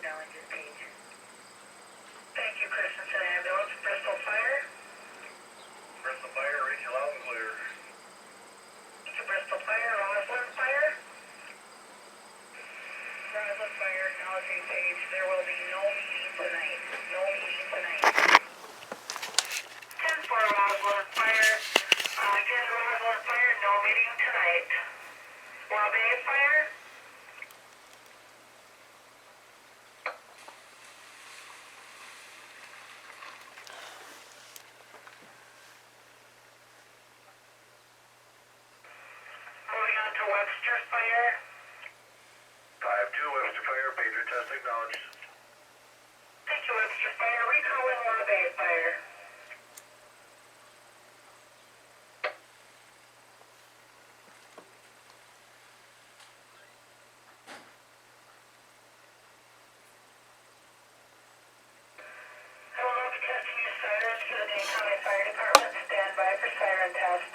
acknowledges page. Thank you, Christensen Ambulance. Bristol Fire. Bristol Fire, reach loud and clear. Thank you, Bristol Fire. Roslyn Fire. Roslyn Fire, acknowledging page. There will be no meeting tonight. No meeting tonight. 10-4 Roslyn Fire. Again, Roslyn Fire, no meeting tonight. Wabe Fire. Moving on to Webster Fire. 5-2 Webster Fire, pager test acknowledged. Thank you, Webster Fire. Recalling Wabe Fire. I will now be testing your sirens for the Dane County Fire Department. Stand by for siren test.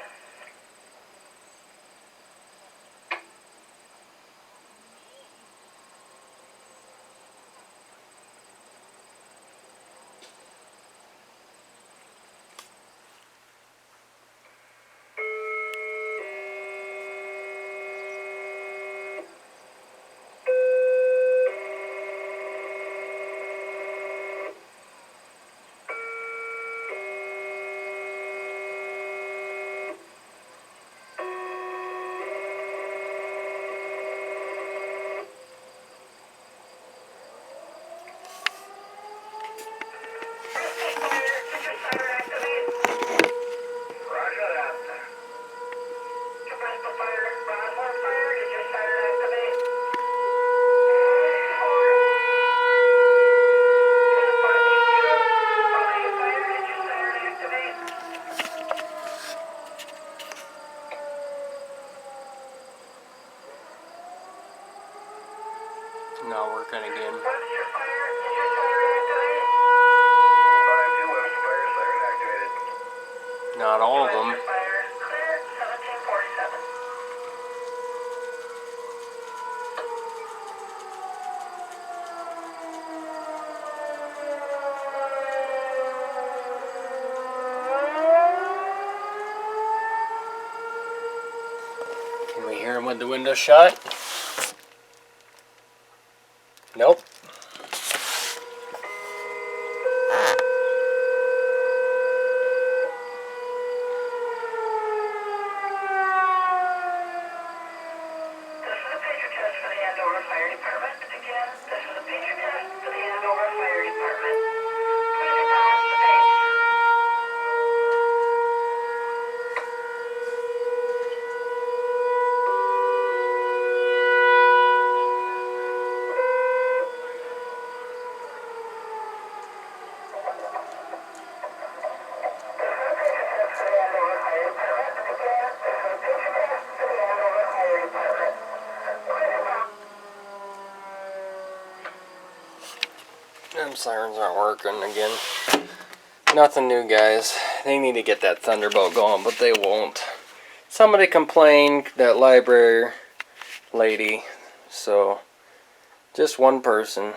Not working again. Webster Fire, is your siren activated? 5-2 Webster Fire, siren activated. Not all of them. Webster Fire, clear, 1747. Can we hear him with the window shut? Nope. This is a pager test for the Andover Fire Department. Again, this is a pager test for the Andover Fire Department. Please acknowledge the page. Them sirens aren't working again. Nothing new, guys. They need to get that Thunderbolt going, but they won't. Somebody complained, that library lady. So, just one person.